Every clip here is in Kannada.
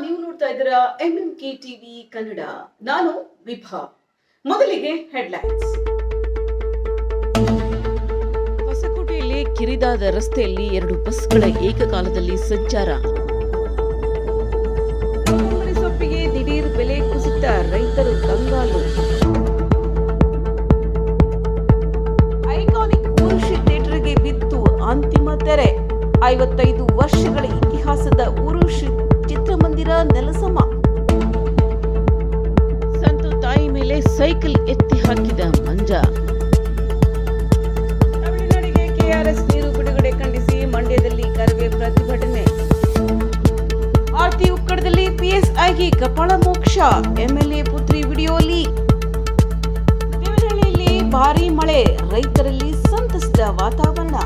ನೀವು ನೋಡ್ತಾ ಇದ್ದೀರಾ MMK ಟಿವಿ ಕನ್ನಡ. ನಾನು ವಿಭಾ. ಮೊದಲಿಗೆ ಹೆಡ್ಲೈನ್ಸ್. ಹೊಸಕೋಟೆಯಲ್ಲಿ ಕಿರಿದಾದ ರಸ್ತೆಯಲ್ಲಿ 2 ಬಸ್ಗಳ ಏಕಕಾಲದಲ್ಲಿ ಸಂಚಾರ. ಕೊತ್ತಂಬರಿ ಸೊಪ್ಪಿಗೆ ದಿಢೀರ್ ಬೆಲೆ ಕುಸಿತ, ರೈತರು ಕಂಗಾಲು. ಐಕಾನಿಕ್ ಊರ್ವಶಿ ಥಿಯೇಟರ್ಗೆ ಬಿತ್ತು ಅಂತಿಮ ತೆರೆ. 55 ವರ್ಷಗಳ ಇತಿಹಾಸದ ಊರ್ವಶಿ ಚಿತ್ರಮಂದಿರ ನೆಲಸಮ. ಸಂತು ತಾಯಿ ಮೇಲೆ ಸೈಕಲ್ ಎತ್ತಿ ಹಾಕಿದ ಮಂಜ. ತಮಿಳುನಾಡಿಗೆ ಕೆಆರ್ಎಸ್ ನೀರು ಬಿಡುಗಡೆ ಖಂಡಿಸಿ ಮಂಡ್ಯದಲ್ಲಿ ಕರವೇ ಪ್ರತಿಭಟನೆ. ಆರ್ತಿ ಉಕ್ಕಡದಲ್ಲಿ ಪಿಎಸ್ಐಗೆ ಕಪಾಳ ಮೋಕ್ಷ, ಎಂಎಲ್ಎ ಪುತ್ರಿ ವಿಡಿಯೋ ಲೀಕ್. ದೇವನಹಳ್ಳಿಯಲ್ಲಿ ಭಾರೀ ಮಳೆ, ರೈತರಲ್ಲಿ ಸಂತಸದ ವಾತಾವರಣ.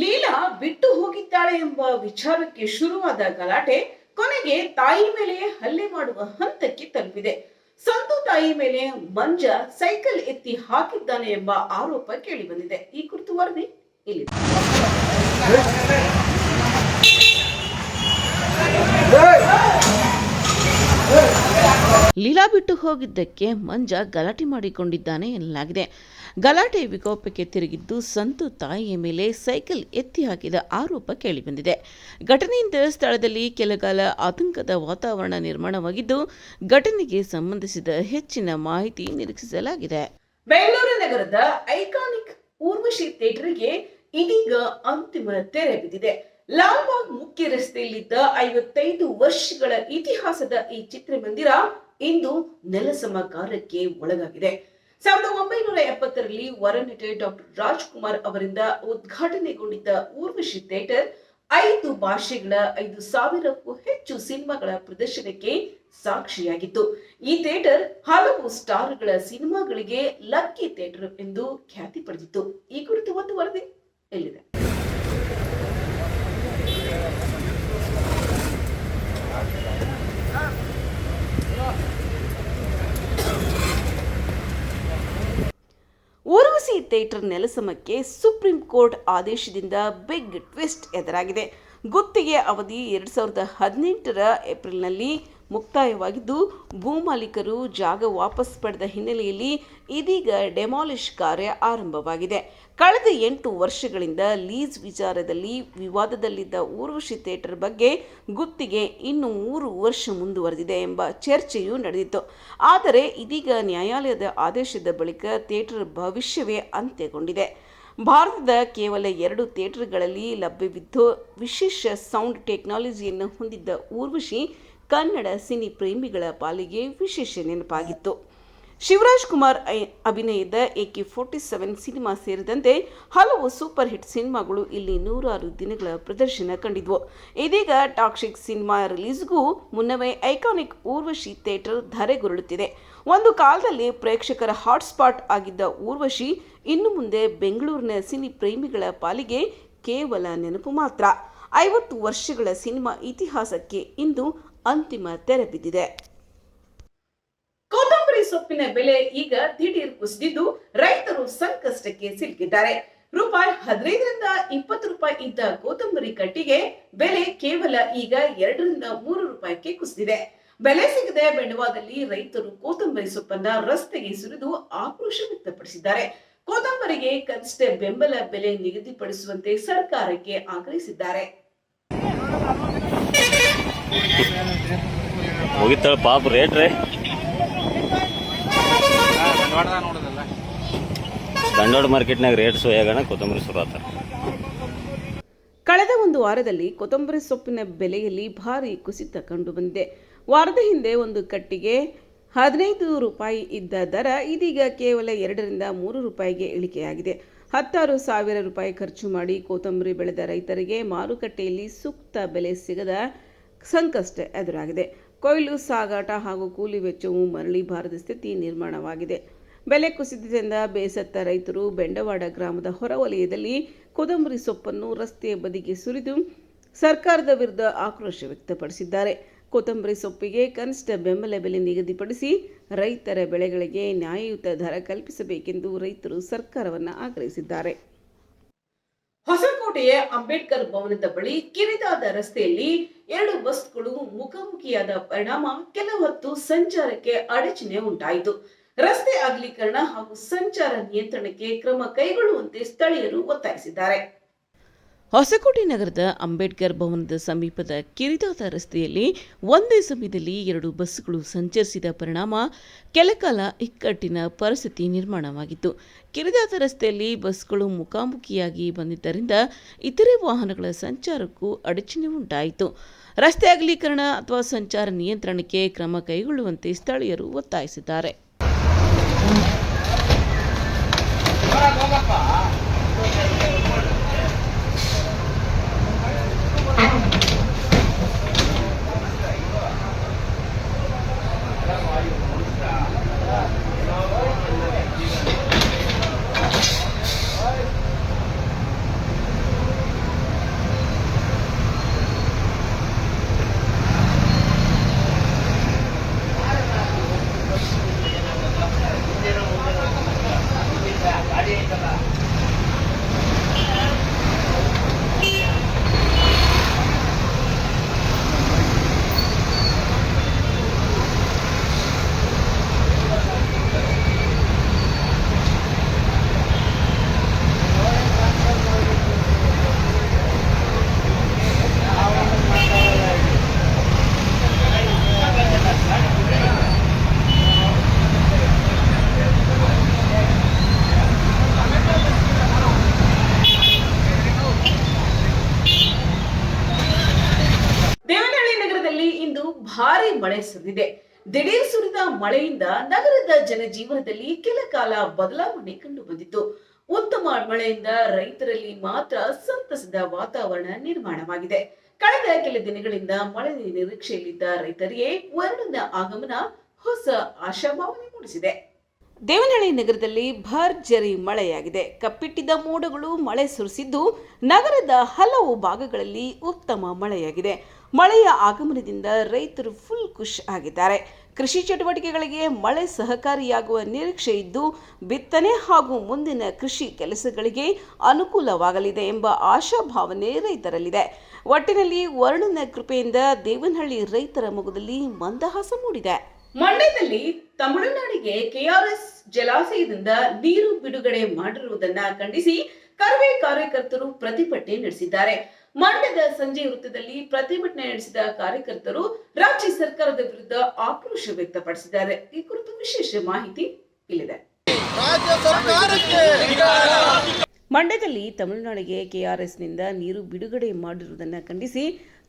ಲೀಲಾ ಬಿಟ್ಟು ಹೋಗಿದ್ದಾಳೆ ಎಂಬ ವಿಚಾರಕ್ಕೆ ಶುರುವಾದ ಗಲಾಟೆ ಕೊನೆಗೆ ತಾಯಿ ಮೇಲೆ ಹಲ್ಲೆ ಮಾಡುವ ಹಂತಕ್ಕೆ ತಲುಪಿದೆ. ಸಂತು ತಾಯಿ ಮೇಲೆ ಮಂಜ ಸೈಕಲ್ ಎತ್ತಿ ಹಾಕಿದ್ದಾನೆ ಎಂಬ ಆರೋಪ ಕೇಳಿಬಂದಿದೆ. ಈ ಕುರಿತು ವರದಿ ಇಲ್ಲಿ. ಲೀಲಾ ಬಿಟ್ಟು ಹೋಗಿದ್ದಕ್ಕೆ ಮಂಜ ಗಲಾಟೆ ಮಾಡಿಕೊಂಡಿದ್ದಾನೆ ಎನ್ನಲಾಗಿದೆ. ಗಲಾಟೆ ವಿಕೋಪಕ್ಕೆ ತಿರುಗಿದ್ದು ಸಂತು ತಾಯಿಯ ಮೇಲೆ ಸೈಕಲ್ ಎತ್ತಿ ಹಾಕಿದ ಆರೋಪ ಕೇಳಿಬಂದಿದೆ. ಘಟನೆಯಿಂದ ಸ್ಥಳದಲ್ಲಿ ಕೆಲಕಾಲ ಆತಂಕದ ವಾತಾವರಣ ನಿರ್ಮಾಣವಾಗಿದ್ದು, ಘಟನೆಗೆ ಸಂಬಂಧಿಸಿದ ಹೆಚ್ಚಿನ ಮಾಹಿತಿ ನಿರೀಕ್ಷಿಸಲಾಗಿದೆ. ಬೆಂಗಳೂರು ನಗರದ ಐಕಾನಿಕ್ ಊರ್ವಶಿ ಥಿಯೇಟರ್ಗೆ ಇದೀಗ ಅಂತಿಮ ತೆರೆ ಬಿದ್ದಿದೆ. ಲಾಲ್ಬಾಗ್ ಮುಖ್ಯ ರಸ್ತೆಯಲ್ಲಿದ್ದ 55 ವರ್ಷಗಳ ಇತಿಹಾಸದ ಈ ಚಿತ್ರಮಂದಿರ ಇಂದು ನೆಲಸಮ ಕಾರ್ಯಕ್ಕೆ ಒಳಗಾಗಿದೆ. 1970ರಲ್ಲಿ ವರನಟ ಡಾಕ್ಟರ್ ರಾಜ್ಕುಮಾರ್ ಅವರಿಂದ ಉದ್ಘಾಟನೆಗೊಂಡಿದ್ದ ಊರ್ವಶಿ ಥಿಯೇಟರ್ 5 ಭಾಷೆಗಳ 5,000ಕ್ಕೂ ಹೆಚ್ಚು ಸಿನಿಮಾಗಳ ಪ್ರದರ್ಶನಕ್ಕೆ ಸಾಕ್ಷಿಯಾಗಿತ್ತು. ಈ ಥಿಯೇಟರ್ ಹಲವು ಸ್ಟಾರ್ಗಳ ಸಿನಿಮಾಗಳಿಗೆ ಲಕ್ಕಿ ಥಿಯೇಟರ್ ಎಂದು ಖ್ಯಾತಿ ಪಡೆದಿತ್ತು. ಈ ಕುರಿತು ಒಂದು ವರದಿ ಎಲ್ಲಿದೆ. ಊರ್ವಶಿ ಥಿಯೇಟರ್ ನೆಲಸಮಕ್ಕೆ ಸುಪ್ರೀಂ ಕೋರ್ಟ್ ಆದೇಶದಿಂದ ಬಿಗ್ ಟ್ವಿಸ್ಟ್ ಎದುರಾಗಿದೆ. ಗುತ್ತಿಗೆ ಅವಧಿ 2018ರ ಏಪ್ರಿಲ್ನಲ್ಲಿ ಮುಕ್ತಾಯವಾಗಿದ್ದು, ಭೂಮಾಲೀಕರು ಜಾಗ ವಾಪಸ್ ಪಡೆದ ಹಿನ್ನೆಲೆಯಲ್ಲಿ ಇದೀಗ ಡೆಮಾಲಿಷ್ ಕಾರ್ಯ ಆರಂಭವಾಗಿದೆ. ಕಳೆದ 8 ವರ್ಷಗಳಿಂದ ಲೀಸ್ ವಿಚಾರದಲ್ಲಿ ವಿವಾದದಲ್ಲಿದ್ದ ಊರ್ವಶಿ ಥಿಯೇಟರ್ ಬಗ್ಗೆ ಗುತ್ತಿಗೆ ಇನ್ನು 3 ವರ್ಷ ಮುಂದುವರೆದಿದೆ ಎಂಬ ಚರ್ಚೆಯೂ ನಡೆದಿತ್ತು. ಆದರೆ ಇದೀಗ ನ್ಯಾಯಾಲಯದ ಆದೇಶದ ಬಳಿಕ ಥಿಯೇಟರ್ ಭವಿಷ್ಯವೇ ಅಂತ್ಯಗೊಂಡಿದೆ. ಭಾರತದ ಕೇವಲ 2 ಥಿಯೇಟರ್ಗಳಲ್ಲಿ ಲಭ್ಯವಿದ್ದು ವಿಶೇಷ ಸೌಂಡ್ ಟೆಕ್ನಾಲಜಿಯನ್ನು ಹೊಂದಿದ್ದ ಊರ್ವಶಿ ಕನ್ನಡ ಸಿನಿ ಪ್ರೇಮಿಗಳ ಪಾಲಿಗೆ ವಿಶೇಷ ನೆನಪಾಗಿತ್ತು. ಶಿವರಾಜ್ ಕುಮಾರ್ ಅಭಿನಯದ AK47 ಸಿನಿಮಾ ಸೇರಿದಂತೆ ಹಲವು ಸೂಪರ್ ಹಿಟ್ ಸಿನಿಮಾಗಳು ಇಲ್ಲಿ 106 ದಿನಗಳ ಪ್ರದರ್ಶನ ಕಂಡಿದ್ವು. ಇದೀಗ ಟಾಕ್ಸಿಕ್ ಸಿನಿಮಾ ರಿಲೀಸ್ಗೂ ಮುನ್ನವೇ ಐಕಾನಿಕ್ ಊರ್ವಶಿ ಥಿಯೇಟರ್ ಧರೆಗುರುಳುತ್ತಿದೆ. ಒಂದು ಕಾಲದಲ್ಲಿ ಪ್ರೇಕ್ಷಕರ ಹಾಟ್ಸ್ಪಾಟ್ ಆಗಿದ್ದ ಊರ್ವಶಿ ಇನ್ನು ಮುಂದೆ ಬೆಂಗಳೂರಿನ ಸಿನಿ ಪ್ರೇಮಿಗಳ ಪಾಲಿಗೆ ಕೇವಲ ನೆನಪು ಮಾತ್ರ. 50 ವರ್ಷಗಳ ಸಿನಿಮಾ ಇತಿಹಾಸಕ್ಕೆ ಇಂದು ಅಂತಿಮ ತೆರೆ ಬಿದ್ದಿದೆ. ಕೊತ್ತಂಬರಿ ಸೊಪ್ಪಿನ ಬೆಲೆ ಈಗ ದಿಢೀರ್ ಕುಸಿದಿದ್ದು, ರೈತರು ಸಂಕಷ್ಟಕ್ಕೆ ಸಿಲುಕಿದ್ದಾರೆ. ರೂಪಾಯಿ 15ರಿಂದ 20 ರೂಪಾಯಿ ಇದ್ದ ಕೊತ್ತಂಬರಿ ಕಟ್ಟಿಗೆ ಬೆಲೆ ಕೇವಲ ಈಗ 2ರಿಂದ 3 ರೂಪಾಯಿಗೆ ಕುಸಿದಿದೆ. ಬೆಲೆ ಸಿಗದೆ ಬೆಂಡವಾದಲ್ಲಿ ರೈತರು ಕೊತ್ತಂಬರಿ ಸೊಪ್ಪನ್ನ ರಸ್ತೆಗೆ ಸುರಿದು ಆಕ್ರೋಶ ವ್ಯಕ್ತಪಡಿಸಿದ್ದಾರೆ. ಕೊತ್ತಂಬರಿಗೆ ಕನಿಷ್ಠ ಬೆಂಬಲ ಬೆಲೆ ನಿಗದಿಪಡಿಸುವಂತೆ ಸರ್ಕಾರಕ್ಕೆ ಆಗ್ರಹಿಸಿದ್ದಾರೆ. ಮುಗಿತ ಪಾಪ ರೇಟ್ ರೀ ದಂಡೋಡ್ ಮಾರ್ಕೆಟ್ನಾಗ ರೇಟ್ ಸೋಯಾಗಣ ಕೊತ್ತಂಬರಿ ಶುರು ಆತ. ಕಳೆದ ಒಂದು ವಾರದಲ್ಲಿ ಕೊತ್ತಂಬರಿ ಸೊಪ್ಪಿನ ಬೆಲೆಯಲ್ಲಿ ಭಾರಿ ಕುಸಿತ ಕಂಡುಬಂದಿದೆ. ವಾರದ ಹಿಂದೆ ಒಂದು ಕಟ್ಟಿಗೆ 15 ರೂಪಾಯಿ ಇದ್ದ ದರ ಇದೀಗ ಕೇವಲ 2ರಿಂದ 3 ರೂಪಾಯಿಗೆ ಇಳಿಕೆಯಾಗಿದೆ. 16,000 ರೂಪಾಯಿ ಖರ್ಚು ಮಾಡಿ ಕೊತ್ತಂಬರಿ ಬೆಳೆದ ರೈತರಿಗೆ ಮಾರುಕಟ್ಟೆಯಲ್ಲಿ ಸೂಕ್ತ ಬೆಲೆ ಸಿಗದ ಸಂಕಷ್ಟ ಎದುರಾಗಿದೆ. ಕೊಯ್ಲು, ಸಾಗಾಟ ಹಾಗೂ ಕೂಲಿ ವೆಚ್ಚವು ಮರಳಿ ಬಾರದ ಸ್ಥಿತಿ ನಿರ್ಮಾಣವಾಗಿದೆ. ಬೆಲೆ ಕುಸಿತದಿಂದ ಬೇಸತ್ತ ರೈತರು ಬೆಂಡವಾಡ ಗ್ರಾಮದ ಹೊರವಲಯದಲ್ಲಿ ಕೊತ್ತಂಬರಿ ಸೊಪ್ಪನ್ನು ರಸ್ತೆಯ ಬದಿಗೆ ಸುರಿದು ಸರ್ಕಾರದ ವಿರುದ್ಧ ಆಕ್ರೋಶ ವ್ಯಕ್ತಪಡಿಸಿದ್ದಾರೆ. ಕೊತ್ತಂಬರಿ ಸೊಪ್ಪಿಗೆ ಕನಿಷ್ಠ ಬೆಂಬಲ ಬೆಲೆ ನಿಗದಿಪಡಿಸಿ ರೈತರ ಬೆಳೆಗಳಿಗೆ ನ್ಯಾಯಯುತ ದರ ಕಲ್ಪಿಸಬೇಕೆಂದು ರೈತರು ಸರ್ಕಾರವನ್ನು ಆಗ್ರಹಿಸಿದ್ದಾರೆ. ಹೊಸಕೋಟೆ ಹೊಸಕೋಟೆಯ ಅಂಬೇಡ್ಕರ್ ಭವನದ ಬಳಿ ಕಿರಿದಾದ ರಸ್ತೆಯಲ್ಲಿ 2 ಬಸ್ಗಳು ಮುಖಾಮುಖಿಯಾದ ಪರಿಣಾಮ ಕೆಲ ಹೊತ್ತು ಸಂಚಾರಕ್ಕೆ ಅಡಚಣೆ ಉಂಟಾಯಿತು. ರಸ್ತೆ ಅಗಲೀಕರಣ ಹಾಗೂ ಸಂಚಾರ ನಿಯಂತ್ರಣಕ್ಕೆ ಕ್ರಮ ಕೈಗೊಳ್ಳುವಂತೆ ಸ್ಥಳೀಯರು ಒತ್ತಾಯಿಸಿದ್ದಾರೆ. ಹೊಸಕೋಟೆ ನಗರದ ಅಂಬೇಡ್ಕರ್ ಭವನದ ಸಮೀಪದ ಕಿರಿದಾದ ರಸ್ತೆಯಲ್ಲಿ ಒಂದೇ ಸಮಯದಲ್ಲಿ 2 ಬಸ್ಗಳು ಸಂಚರಿಸಿದ ಪರಿಣಾಮ ಕೆಲಕಾಲ ಇಕ್ಕಟ್ಟಿನ ಪರಿಸ್ಥಿತಿ ನಿರ್ಮಾಣವಾಗಿತ್ತು. ಕಿರಿದಾದ ರಸ್ತೆಯಲ್ಲಿ ಬಸ್ಗಳು ಮುಖಾಮುಖಿಯಾಗಿ ಬಂದಿದ್ದರಿಂದ ಇತರೆ ವಾಹನಗಳ ಸಂಚಾರಕ್ಕೂ ಅಡಚಣೆ ಉಂಟಾಯಿತು. ರಸ್ತೆ ಅಗಲೀಕರಣ ಅಥವಾ ಸಂಚಾರ ನಿಯಂತ್ರಣಕ್ಕೆ ಕ್ರಮ ಕೈಗೊಳ್ಳುವಂತೆ ಸ್ಥಳೀಯರು ಒತ್ತಾಯಿಸಿದ್ದಾರೆ. ಭಾರಿ ಮಳೆ ಸುರಿದಿದೆ. ದಿಢೀರ್ ಸುರಿದ ಮಳೆಯಿಂದ ನಗರದ ಜನಜೀವನದಲ್ಲಿ ಕೆಲ ಕಾಲ ಬದಲಾವಣೆ ಕಂಡು ಬಂದಿತ್ತು. ಉತ್ತಮ ಮಳೆಯಿಂದ ರೈತರಲ್ಲಿ ಮಾತ್ರ ಸಂತಸದ ವಾತಾವರಣ ನಿರ್ಮಾಣವಾಗಿದೆ. ಕಳೆದ ಕೆಲ ದಿನಗಳಿಂದ ಮಳೆ ನಿರೀಕ್ಷೆಯಲ್ಲಿದ್ದ ರೈತರಿಗೆ ವರುಣನ ಆಗಮನ ಹೊಸ ಆಶಾಭಾವನೆ ಮೂಡಿಸಿದೆ. ದೇವನಹಳ್ಳಿ ನಗರದಲ್ಲಿ ಭರ್ಜರಿ ಮಳೆಯಾಗಿದೆ. ಕಪ್ಪಿಟ್ಟಿದ್ದ ಮೋಡಗಳು ಮಳೆ ಸುರಿಸಿದ್ದು ನಗರದ ಹಲವು ಭಾಗಗಳಲ್ಲಿ ಉತ್ತಮ ಮಳೆಯಾಗಿದೆ. ಮಳೆಯ ಆಗಮನದಿಂದ ರೈತರು ಫುಲ್ ಖುಷ್ ಆಗಿದ್ದಾರೆ. ಕೃಷಿ ಚಟುವಟಿಕೆಗಳಿಗೆ ಮಳೆ ಸಹಕಾರಿಯಾಗುವ ನಿರೀಕ್ಷೆ ಇದ್ದು ಬಿತ್ತನೆ ಹಾಗೂ ಮುಂದಿನ ಕೃಷಿ ಕೆಲಸಗಳಿಗೆ ಅನುಕೂಲವಾಗಲಿದೆ ಎಂಬ ಆಶಾಭಾವನೆ ರೈತರಲ್ಲಿದೆ. ಒಟ್ಟಿನಲ್ಲಿ ವರುಣನ ಕೃಪೆಯಿಂದ ದೇವನಹಳ್ಳಿ ರೈತರ ಮೊಗದಲ್ಲಿ ಮಂದಹಾಸ ಮೂಡಿದೆ. ಮಂಡ್ಯದಲ್ಲಿ ತಮಿಳುನಾಡಿಗೆ ಕೆಆರ್ಎಸ್ ಜಲಾಶಯದಿಂದ ನೀರು ಬಿಡುಗಡೆ ಮಾಡಿರುವುದನ್ನ ಖಂಡಿಸಿ ಕರವೇ ಕಾರ್ಯಕರ್ತರು ಪ್ರತಿಭಟನೆ ನಡೆಸಿದ್ದಾರೆ. ಮಂಡ್ಯದ ಸಂಜೆ ವೃತ್ತದಲ್ಲಿ ಪ್ರತಿಭಟನೆ ನಡೆಸಿದ ಕಾರ್ಯಕರ್ತರು ರಾಜ್ಯ ಸರ್ಕಾರದ ವಿರುದ್ಧ ಆಕ್ರೋಶ ವ್ಯಕ್ತಪಡಿಸಿದ್ದಾರೆ. ಈ ಕುರಿತು ವಿಶೇಷ ಮಾಹಿತಿ ಇಲ್ಲಿದೆ. ಮಂಡ್ಯದಲ್ಲಿ ತಮಿಳುನಾಡಿಗೆ ಕೆಆರ್ಎಸ್ನಿಂದ ನೀರು ಬಿಡುಗಡೆ ಮಾಡಿರುವುದನ್ನು ಖಂಡಿಸಿ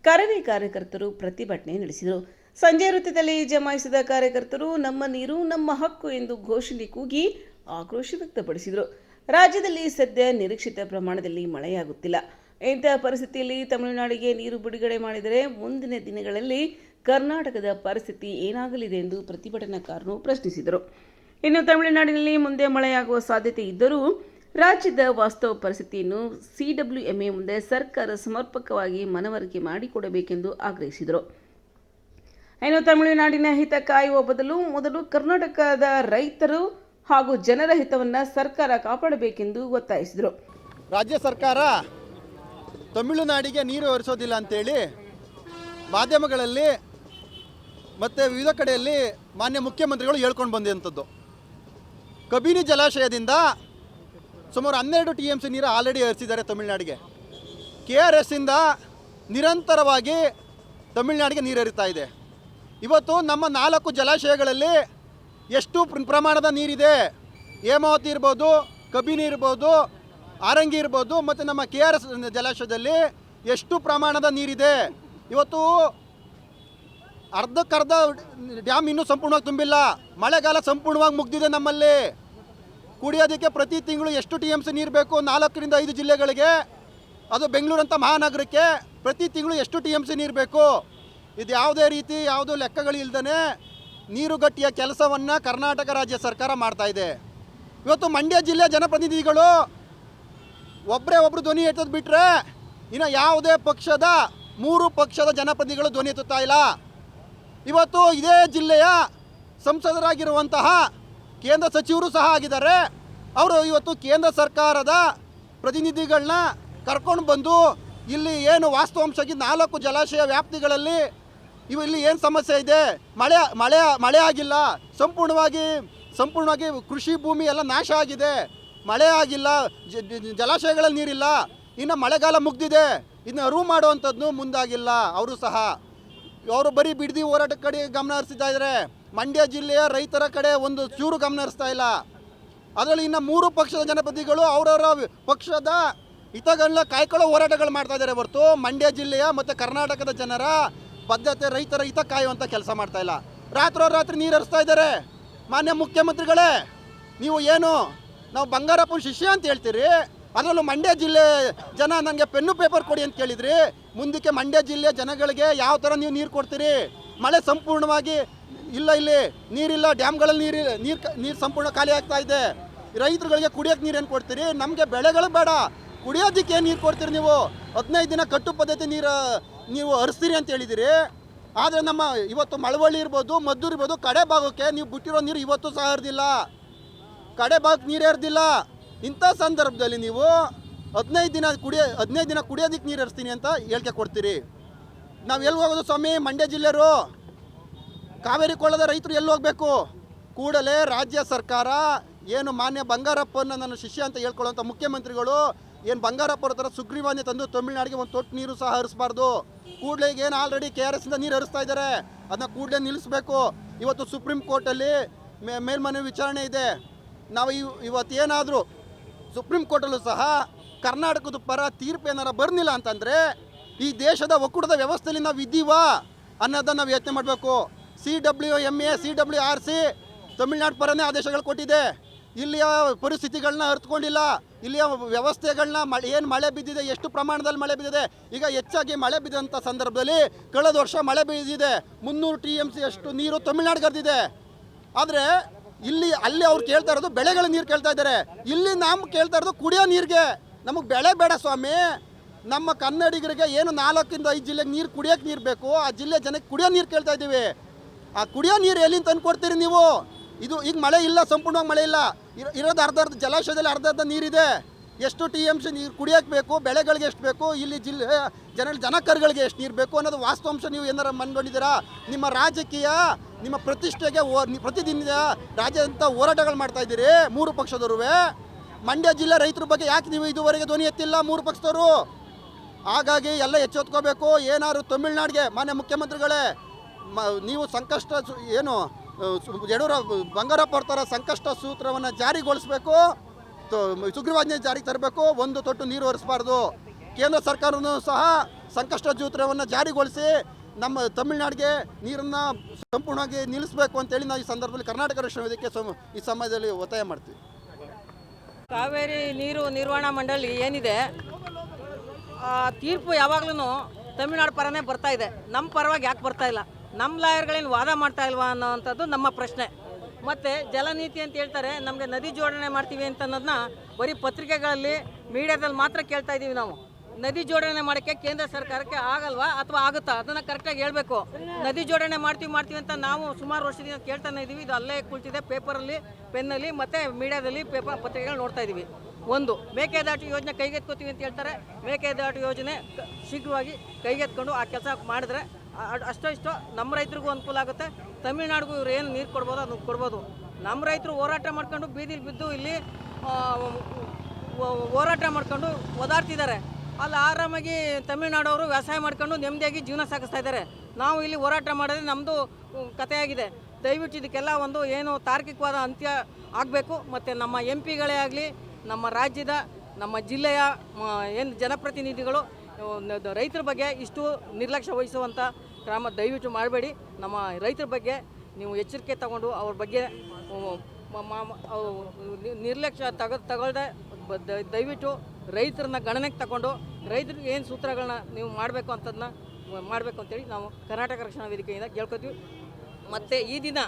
ಕರವೇ ಕಾರ್ಯಕರ್ತರು ಪ್ರತಿಭಟನೆ ನಡೆಸಿದರು. ಸಂಜೆ ವೃತ್ತದಲ್ಲಿ ಜಮಾಯಿಸಿದ ಕಾರ್ಯಕರ್ತರು ನಮ್ಮ ನೀರು ನಮ್ಮ ಹಕ್ಕು ಎಂದು ಘೋಷಣೆ ಕೂಗಿ ಆಕ್ರೋಶ ವ್ಯಕ್ತಪಡಿಸಿದರು. ರಾಜ್ಯದಲ್ಲಿ ಸದ್ಯ ನಿರೀಕ್ಷಿತ ಪ್ರಮಾಣದಲ್ಲಿ ಮಳೆಯಾಗುತ್ತಿಲ್ಲ. ಇಂತಹ ಪರಿಸ್ಥಿತಿಯಲ್ಲಿ ತಮಿಳುನಾಡಿಗೆ ನೀರು ಬಿಡುಗಡೆ ಮಾಡಿದರೆ ಮುಂದಿನ ದಿನಗಳಲ್ಲಿ ಕರ್ನಾಟಕದ ಪರಿಸ್ಥಿತಿ ಏನಾಗಲಿದೆ ಎಂದು ಪ್ರತಿಭಟನಾಕಾರರು ಪ್ರಶ್ನಿಸಿದರು. ಇನ್ನು ತಮಿಳುನಾಡಿನಲ್ಲಿ ಮುಂದೆ ಮಳೆಯಾಗುವ ಸಾಧ್ಯತೆ ಇದ್ದರೂ ರಾಜ್ಯದ ವಾಸ್ತವ ಪರಿಸ್ಥಿತಿಯನ್ನು ಸಿಡಬ್ಲ್ಯೂಎಂಎ ಮುಂದೆ ಸರ್ಕಾರ ಸಮರ್ಪಕವಾಗಿ ಮನವರಿಕೆ ಮಾಡಿಕೊಡಬೇಕೆಂದು ಆಗ್ರಹಿಸಿದರು. ಇನ್ನು ತಮಿಳುನಾಡಿನ ಹಿತ ಕಾಯುವ ಬದಲು ಮೊದಲು ಕರ್ನಾಟಕದ ರೈತರು ಹಾಗೂ ಜನರ ಹಿತವನ್ನು ಸರ್ಕಾರ ಕಾಪಾಡಬೇಕೆಂದು ಒತ್ತಾಯಿಸಿದರು. ರಾಜ್ಯ ಸರ್ಕಾರ ತಮಿಳುನಾಡಿಗೆ ನೀರು ಹರಿಸೋದಿಲ್ಲ ಅಂತೇಳಿ ಮಾಧ್ಯಮಗಳಲ್ಲಿ ಮತ್ತು ವಿವಿಧ ಕಡೆಯಲ್ಲಿ ಮಾನ್ಯ ಮುಖ್ಯಮಂತ್ರಿಗಳು ಹೇಳ್ಕೊಂಡು ಬಂದಂಥದ್ದು. ಕಬಿನಿ ಜಲಾಶಯದಿಂದ ಸುಮಾರು 12 TMC ನೀರು ಆಲ್ರೆಡಿ ಹರಿಸಿದ್ದಾರೆ ತಮಿಳುನಾಡಿಗೆ. KRS ಇಂದ ನಿರಂತರವಾಗಿ ತಮಿಳುನಾಡಿಗೆ ನೀರು ಹರಿತಾ ಇದೆ. ಇವತ್ತು ನಮ್ಮ 4 ಜಲಾಶಯಗಳಲ್ಲಿ ಎಷ್ಟು ಪ್ರಮಾಣದ ನೀರಿದೆ, ಹೇಮಾವತಿ ಇರ್ಬೋದು, ಕಬಿನಿ ಇರ್ಬೋದು, ಆರಂಗಿ ಇರ್ಬೋದು, ಮತ್ತು ನಮ್ಮ KRS ಜಲಾಶಯದಲ್ಲಿ ಎಷ್ಟು ಪ್ರಮಾಣದ ನೀರಿದೆ. ಇವತ್ತು ಅರ್ಧಕ್ಕರ್ಧ ಡ್ಯಾಮ್ ಇನ್ನೂ ಸಂಪೂರ್ಣವಾಗಿ ತುಂಬಿಲ್ಲ. ಮಳೆಗಾಲ ಸಂಪೂರ್ಣವಾಗಿ ಮುಗ್ದಿದೆ. ನಮ್ಮಲ್ಲಿ ಕುಡಿಯೋದಕ್ಕೆ ಪ್ರತಿ ತಿಂಗಳು ಎಷ್ಟು TMC ನೀರು ಬೇಕು? 4 ರಿಂದ 5 ಜಿಲ್ಲೆಗಳಿಗೆ, ಅದು ಬೆಂಗಳೂರಂಥ ಮಹಾನಗರಕ್ಕೆ ಪ್ರತಿ ತಿಂಗಳು ಎಷ್ಟು TMC ನೀರು ಬೇಕು? ಇದು ಯಾವುದೇ ರೀತಿ ಯಾವುದೋ ಲೆಕ್ಕಗಳು ಇಲ್ದೇ ನೀರುಗಟ್ಟಿಯ ಕೆಲಸವನ್ನು ಕರ್ನಾಟಕ ರಾಜ್ಯ ಸರ್ಕಾರ ಮಾಡ್ತಾ ಇದೆ. ಇವತ್ತು ಮಂಡ್ಯ ಜಿಲ್ಲೆ ಜನಪ್ರತಿನಿಧಿಗಳು ಒಬ್ಬರು ಧ್ವನಿ ಎತ್ತೋದು ಬಿಟ್ಟರೆ ಇನ್ನು ಯಾವುದೇ ಪಕ್ಷದ 3 ಪಕ್ಷದ ಜನಪ್ರತಿನಿಧಿಗಳು ಧ್ವನಿ ಎತ್ತುತ್ತಾ ಇಲ್ಲ. ಇವತ್ತು ಇದೇ ಜಿಲ್ಲೆಯ ಸಂಸದರಾಗಿರುವಂತಹ ಕೇಂದ್ರ ಸಚಿವರು ಸಹ ಆಗಿದ್ದಾರೆ. ಅವರು ಇವತ್ತು ಕೇಂದ್ರ ಸರ್ಕಾರದ ಪ್ರತಿನಿಧಿಗಳನ್ನ ಕರ್ಕೊಂಡು ಬಂದು ಇಲ್ಲಿ ಏನು ವಾಸ್ತವಾಂಶವಾಗಿ 4 ಜಲಾಶಯ ವ್ಯಾಪ್ತಿಗಳಲ್ಲಿ ಇಲ್ಲಿ ಏನು ಸಮಸ್ಯೆ ಇದೆ, ಮಳೆ ಆಗಿಲ್ಲ, ಸಂಪೂರ್ಣವಾಗಿ ಕೃಷಿ ಭೂಮಿ ಎಲ್ಲ ನಾಶ ಆಗಿದೆ, ಮಳೆ ಆಗಿಲ್ಲ, ಜಲಾಶಯಗಳಲ್ಲಿ ನೀರಿಲ್ಲ, ಇನ್ನು ಮಳೆಗಾಲ ಮುಗ್ದಿದೆ, ಇನ್ನು ಅರಿವು ಮಾಡುವಂಥದ್ದು ಮುಂದಾಗಿಲ್ಲ. ಅವರು ಬರೀ ಬಿಡದಿ ಹೋರಾಟ ಕಡೆ ಗಮನ ಹರಿಸ್ತಾ ಇದ್ದಾರೆ. ಮಂಡ್ಯ ಜಿಲ್ಲೆಯ ರೈತರ ಕಡೆ ಒಂದು ಚೂರು ಗಮನ ಹರಿಸ್ತಾ ಇಲ್ಲ. ಅದರಲ್ಲಿ ಇನ್ನು 3 ಪಕ್ಷದ ಜನಪ್ರತಿನಿಧಿಗಳು ಅವರವರ ಪಕ್ಷದ ಹಿತಗಳನ್ನ ಕಾಯ್ಕೊಳ್ಳೋ ಹೋರಾಟಗಳು ಮಾಡ್ತಾ ಇದ್ದಾರೆ ಹೊರತು ಮಂಡ್ಯ ಜಿಲ್ಲೆಯ ಮತ್ತು ಕರ್ನಾಟಕದ ಜನರ ಬದ್ಧತೆ, ರೈತರ ಹಿತ ಕಾಯುವಂಥ ಕೆಲಸ ಮಾಡ್ತಾ ಇಲ್ಲ. ರಾತ್ರಿ ನೀರು ಹರಿಸ್ತಾ ಇದ್ದಾರೆ. ಮಾನ್ಯ ಮುಖ್ಯಮಂತ್ರಿಗಳೇ, ನೀವು ಏನು ನಾವು ಬಂಗಾರಪ್ಪನ ಶಿಷ್ಯ ಅಂತ ಹೇಳ್ತೀರಿ, ಅದರಲ್ಲೂ ಮಂಡ್ಯ ಜಿಲ್ಲೆ ಜನ ನನಗೆ ಪೆನ್ನು ಪೇಪರ್ ಕೊಡಿ ಅಂತ ಕೇಳಿದ್ರಿ. ಮುಂದಕ್ಕೆ ಮಂಡ್ಯ ಜಿಲ್ಲೆಯ ಜನಗಳಿಗೆ ಯಾವ ಥರ ನೀವು ನೀರು ಕೊಡ್ತೀರಿ? ಮಳೆ ಸಂಪೂರ್ಣವಾಗಿ ಇಲ್ಲ, ಇಲ್ಲಿ ನೀರಿಲ್ಲ, ಡ್ಯಾಮ್ಗಳಲ್ಲಿ ನೀರು ಸಂಪೂರ್ಣ ಖಾಲಿ ಆಗ್ತಾ ಇದೆ. ರೈತರುಗಳಿಗೆ ಕುಡಿಯೋಕ್ಕೆ ನೀರೇನು ಕೊಡ್ತೀರಿ? ನಮಗೆ ಬೆಳೆಗಳು ಬೇಡ, ಕುಡಿಯೋದಕ್ಕೆ ಏನು ನೀರು ಕೊಡ್ತೀರಿ? ನೀವು 15 ದಿನ ಕಟ್ಟು ಪದ್ಧತಿ ನೀವು ಹರಿಸ್ತೀರಿ ಅಂತ ಹೇಳಿದಿರಿ. ಆದರೆ ನಮ್ಮ ಇವತ್ತು ಮಳವಳ್ಳಿ ಇರ್ಬೋದು, ಮದ್ದೂರು ಇರ್ಬೋದು, ಕಡೆ ಭಾಗಕ್ಕೆ ನೀವು ಬಿಟ್ಟಿರೋ ನೀರು ಇವತ್ತು ಸಹ ಹರಿದಿಲ್ಲ, ಕಡೆ ಭಾಗಕ್ಕೆ ನೀರು ಹರಿದಿಲ್ಲ. ಇಂಥ ಸಂದರ್ಭದಲ್ಲಿ ನೀವು 15 ದಿನ ಕುಡಿಯೋದಕ್ಕೆ ನೀರು ಹರಿಸ್ತೀನಿ ಅಂತ ಹೇಳಿಕೆ ಕೊಡ್ತೀರಿ. ನಾವು ಎಲ್ಲಿ ಹೋಗೋದು ಸ್ವಾಮಿ? ಮಂಡ್ಯ ಜಿಲ್ಲೆಯವರು, ಕಾವೇರಿ ಕೊಳ್ಳದ ರೈತರು ಎಲ್ಲಿ ಹೋಗಬೇಕು? ಕೂಡಲೇ ರಾಜ್ಯ ಸರ್ಕಾರ ಏನು ಮಾನ್ಯ ಬಂಗಾರಪ್ಪನ ನನ್ನ ಶಿಷ್ಯ ಅಂತ ಹೇಳ್ಕೊಳ್ಳೋಂಥ ಮುಖ್ಯಮಂತ್ರಿಗಳು ಏನು ಬಂಗಾರಪ್ಪರ ಥರ ಸುಗ್ರೀವಾಜ್ಞೆ ತಂದು ತಮಿಳುನಾಡಿಗೆ ಒಂದು ತೊಟ್ಟು ನೀರು ಸಹ ಹರಿಸಬಾರ್ದು. ಕೂಡಲೇ ಏನು ಆಲ್ರೆಡಿ KRS ಇಂದ ನೀರು ಹರಿಸ್ತಾ ಇದ್ದಾರೆ, ಅದನ್ನ ಕೂಡಲೇ ನಿಲ್ಲಿಸಬೇಕು. ಇವತ್ತು ಸುಪ್ರೀಂ ಕೋರ್ಟಲ್ಲಿ ಮೇಲ್ಮನವಿ ವಿಚಾರಣೆ ಇದೆ. ನಾವು ಇವತ್ತೇನಾದರೂ ಸುಪ್ರೀಂ ಕೋರ್ಟಲ್ಲೂ ಸಹ ಕರ್ನಾಟಕದ ಪರ ತೀರ್ಪು ಏನಾರ ಬರ್ನಿಲ್ಲ ಅಂತಂದರೆ ಈ ದೇಶದ ಒಕ್ಕೂಟದ ವ್ಯವಸ್ಥೆಯಲ್ಲಿ ನಾವು ಇದ್ದೀವಾ ಅನ್ನೋದನ್ನು ನಾವು ಯೋಚನೆ ಮಾಡಬೇಕು. CWMA CWRC ತಮಿಳ್ನಾಡು ಪರನೇ ಆದೇಶಗಳು ಕೊಟ್ಟಿದೆ. ಇಲ್ಲಿಯ ಪರಿಸ್ಥಿತಿಗಳನ್ನ ಅರ್ಥಕೊಂಡಿಲ್ಲ, ಇಲ್ಲಿಯ ವ್ಯವಸ್ಥೆಗಳನ್ನ ಏನು ಮಳೆ ಬಿದ್ದಿದೆ, ಎಷ್ಟು ಪ್ರಮಾಣದಲ್ಲಿ ಮಳೆ ಬಿದ್ದಿದೆ. ಈಗ ಹೆಚ್ಚಾಗಿ ಮಳೆ ಬಿದ್ದಂಥ ಸಂದರ್ಭದಲ್ಲಿ ಕಳೆದ ವರ್ಷ ಮಳೆ ಬಿದ್ದಿದೆ, 300 TMC ಅಷ್ಟು ನೀರು ತಮಿಳ್ನಾಡಿಗೆ ಹರಿದಿದೆ. ಆದರೆ ಅಲ್ಲಿ ಅವ್ರು ಕೇಳ್ತಾ ಇರೋದು ಬೆಳೆಗಳ ನೀರು ಕೇಳ್ತಾ ಇದ್ದಾರೆ. ಇಲ್ಲಿ ನಾವು ಕೇಳ್ತಾ ಇರೋದು ಕುಡಿಯೋ ನೀರಿಗೆ. ನಮಗೆ ಬೆಳೆ ಬೇಡ ಸ್ವಾಮಿ. ನಮ್ಮ ಕನ್ನಡಿಗರಿಗೆ ಏನು 4 ಇಂದ 5 ಜಿಲ್ಲೆಗೆ ನೀರು ಕುಡಿಯೋಕ್ಕೆ ನೀರು ಬೇಕು, ಆ ಜಿಲ್ಲೆ ಜನಕ್ಕೆ ಕುಡಿಯೋ ನೀರು ಕೇಳ್ತಾ ಇದ್ದೀವಿ. ಆ ಕುಡಿಯೋ ನೀರು ಎಲ್ಲಿಂದ ತಂದು ಕೊಡ್ತೀರಿ ನೀವು? ಈಗ ಮಳೆ ಇಲ್ಲ, ಸಂಪೂರ್ಣವಾಗಿ ಮಳೆ ಇಲ್ಲ, ಇರೋದು ಅರ್ಧ ಜಲಾಶಯದಲ್ಲಿ ಅರ್ಧ ನೀರಿದೆ. ಎಷ್ಟು TMC ನೀರು ಕುಡಿಯೋಕ್ಕೆ ಬೇಕು, ಬೆಳೆಗಳಿಗೆ ಎಷ್ಟು ಬೇಕು, ಇಲ್ಲಿ ಜಿಲ್ಲೆ ಜನಕರುಗಳಿಗೆ ಎಷ್ಟು ನೀರು ಬೇಕು ಅನ್ನೋದು ವಾಸ್ತವಾಂಶ ನೀವು ಏನಾರು ಮನ್ಕೊಂಡಿದ್ದೀರಾ? ನಿಮ್ಮ ರಾಜಕೀಯ, ನಿಮ್ಮ ಪ್ರತಿಷ್ಠೆಗೆ ಪ್ರತಿದಿನ ರಾಜ್ಯಾದ್ಯಂತ ಹೋರಾಟಗಳು ಮಾಡ್ತಾ ಇದ್ದೀರಿ 3 ಪಕ್ಷದವರು. ಮಂಡ್ಯ ಜಿಲ್ಲೆ ರೈತರ ಬಗ್ಗೆ ಯಾಕೆ ನೀವು ಇದುವರೆಗೆ ಧ್ವನಿ ಎತ್ತಿಲ್ಲ 3 ಪಕ್ಷದವರು? ಹಾಗಾಗಿ ಎಲ್ಲ ಎಚ್ಚೆತ್ಕೋಬೇಕು. ಏನಾದ್ರು ತಮಿಳ್ನಾಡಿಗೆ ಮಾನ್ಯ ಮುಖ್ಯಮಂತ್ರಿಗಳೇ, ನೀವು ಸಂಕಷ್ಟ ಏನು ಬಂಗಾರಪ್ಪ ಅವ್ರ ಥರ ಸಂಕಷ್ಟ ಸೂತ್ರವನ್ನು ಜಾರಿಗೊಳಿಸಬೇಕು, ಸುಗ್ರೀವಾಜ್ಞೆ ಜಾರಿಗೆ ತರಬೇಕು. ಒಂದು ತೊಟ್ಟು ನೀರು ಹರಿಸಬಾರ್ದು. ಕೇಂದ್ರ ಸರ್ಕಾರವೂ ಸಹ ಸಂಕಷ್ಟ ಸೂತ್ರವನ್ನು ಜಾರಿಗೊಳಿಸಿ ನಮ್ಮ ತಮಿಳ್ನಾಡಿಗೆ ನೀರನ್ನು ಸಂಪೂರ್ಣವಾಗಿ ನಿಲ್ಲಿಸಬೇಕು ಅಂತೇಳಿ ನಾವು ಈ ಸಂದರ್ಭದಲ್ಲಿ ಕರ್ನಾಟಕ ರಕ್ಷಣಾ ವೇದಿಕೆ ಈ ಸಮಯದಲ್ಲಿ ಒತ್ತಾಯ ಮಾಡ್ತೀವಿ. ಕಾವೇರಿ ನೀರು ನಿರ್ವಹಣಾ ಮಂಡಳಿ ಏನಿದೆ, ತೀರ್ಪು ಯಾವಾಗ್ಲೂ ತಮಿಳ್ನಾಡು ಪರನೇ ಬರ್ತಾ ಇದೆ, ನಮ್ಮ ಪರವಾಗಿ ಯಾಕೆ ಬರ್ತಾ ಇಲ್ಲ? ನಮ್ಮ ಲಾಯರ್ಗಳೇನು ವಾದ ಮಾಡ್ತಾ ಇಲ್ವಾ ಅನ್ನೋವಂಥದ್ದು ನಮ್ಮ ಪ್ರಶ್ನೆ. ಮತ್ತು ಜಲನೀತಿ ಅಂತ ಹೇಳ್ತಾರೆ, ನಮಗೆ ನದಿ ಜೋಡಣೆ ಮಾಡ್ತೀವಿ ಅಂತ ಅನ್ನೋದನ್ನ ಬರೀ ಪತ್ರಿಕೆಗಳಲ್ಲಿ ಮೀಡಿಯಾದಲ್ಲಿ ಮಾತ್ರ ಕೇಳ್ತಾ ಇದ್ದೀವಿ. ನಾವು ನದಿ ಜೋಡಣೆ ಮಾಡೋಕ್ಕೆ ಕೇಂದ್ರ ಸರ್ಕಾರಕ್ಕೆ ಆಗಲ್ವಾ ಅಥವಾ ಆಗುತ್ತಾ? ಅದನ್ನು ಕರೆಕ್ಟಾಗಿ ಹೇಳಬೇಕು. ನದಿ ಜೋಡಣೆ ಮಾಡ್ತೀವಿ ಅಂತ ನಾವು ಸುಮಾರು ವರ್ಷದಿಂದ ಕೇಳ್ತಾನೆ ಇದ್ದೀವಿ. ಇದು ಅಲ್ಲೇ ಕುಳಿತಿದೆ, ಪೇಪರಲ್ಲಿ, ಪೆನ್ನಲ್ಲಿ ಮತ್ತು ಮೀಡಿಯಾದಲ್ಲಿ ಪತ್ರಿಕೆಗಳು ನೋಡ್ತಾ ಇದ್ದೀವಿ. ಒಂದು ಮೇಕೆದಾಟು ಯೋಜನೆ ಕೈಗೆತ್ಕೋತೀವಿ ಅಂತ ಹೇಳ್ತಾರೆ. ಮೇಕೆದಾಟು ಯೋಜನೆ ಶೀಘ್ರವಾಗಿ ಕೈಗೆತ್ಕೊಂಡು ಆ ಕೆಲಸ ಮಾಡಿದ್ರೆ ಅಷ್ಟೋ ಇಷ್ಟೋ ನಮ್ಮ ರೈತರಿಗೂ ಅನುಕೂಲ ಆಗುತ್ತೆ. ತಮಿಳ್ನಾಡಿಗೂ ಇವ್ರು ಏನು ನೀರು ಕೊಡ್ಬೋದು ಅದನ್ನು ಕೊಡ್ಬೋದು. ನಮ್ಮ ರೈತರು ಹೋರಾಟ ಮಾಡ್ಕೊಂಡು ಬೀದಿಲಿ ಬಿದ್ದು ಇಲ್ಲಿ ಹೋರಾಟ ಮಾಡ್ಕೊಂಡು ಓದಾಡ್ತಿದ್ದಾರೆ. ಅಲ್ಲಿ ಆರಾಮಾಗಿ ತಮಿಳ್ನಾಡವರು ವ್ಯವಸಾಯ ಮಾಡ್ಕೊಂಡು ನೆಮ್ಮದಿಯಾಗಿ ಜೀವನ ಸಾಗಿಸ್ತಾ ಇದ್ದಾರೆ. ನಾವು ಇಲ್ಲಿ ಹೋರಾಟ ಮಾಡಿದ್ರೆ ನಮ್ಮದು ಕಥೆಯಾಗಿದೆ. ದಯವಿಟ್ಟು ಇದಕ್ಕೆಲ್ಲ ಒಂದು ಏನು ತಾರ್ಕಿಕವಾದ ಅಂತ್ಯ ಆಗಬೇಕು. ಮತ್ತು ನಮ್ಮ MP ಗಳೇ ಆಗಲಿ, ನಮ್ಮ ರಾಜ್ಯದ, ನಮ್ಮ ಜಿಲ್ಲೆಯ ಏನು ಜನಪ್ರತಿನಿಧಿಗಳು ರೈತರ ಬಗ್ಗೆ ಇಷ್ಟು ನಿರ್ಲಕ್ಷ್ಯ ವಹಿಸುವಂಥ ಕ್ರಮ ದಯವಿಟ್ಟು ಮಾಡಬೇಡಿ. ನಮ್ಮ ರೈತರ ಬಗ್ಗೆ ನೀವು ಎಚ್ಚರಿಕೆ ತಗೊಂಡು ಅವ್ರ ಬಗ್ಗೆ ನಿರ್ಲಕ್ಷ್ಯ ತಗೊಳ್ದೆ ದಯವಿಟ್ಟು ರೈತರನ್ನ ಗಣನೆಗೆ ತಗೊಂಡು ರೈತರಿಗೆ ಏನು ಸೂತ್ರಗಳನ್ನ ನೀವು ಮಾಡಬೇಕು ಅಂತದನ್ನ ಮಾಡಬೇಕು ಅಂತೇಳಿ ನಾವು ಕರ್ನಾಟಕ ರಕ್ಷಣಾ ವೇದಿಕೆಯಿಂದ ಕೇಳ್ಕೊತೀವಿ. ಮತ್ತು ಈ ದಿನ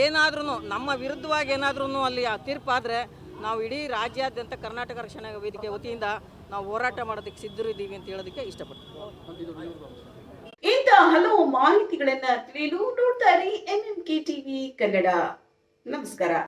ಏನಾದ್ರೂ ನಮ್ಮ ವಿರುದ್ಧವಾಗಿ ಏನಾದ್ರೂ ಅಲ್ಲಿ ತೀರ್ಪಾದರೆ ನಾವು ಇಡೀ ರಾಜ್ಯಾದ್ಯಂತ ಕರ್ನಾಟಕ ರಕ್ಷಣಾ ವೇದಿಕೆ ವತಿಯಿಂದ ನಾವು ಹೋರಾಟ ಮಾಡೋದಕ್ಕೆ ಸಿದ್ಧರಿದ್ದೀವಿ ಅಂತ ಹೇಳೋದಕ್ಕೆ ಇಷ್ಟಪಡ್ತೀವಿ. ಇಂಥ ಹಲವು ಮಾಹಿತಿಗಳನ್ನ ತಿಳಿಯಲು ನೋಡ್ತಾ ಇರಿ MMK TV ಕನ್ನಡ. ನಮಸ್ಕಾರ.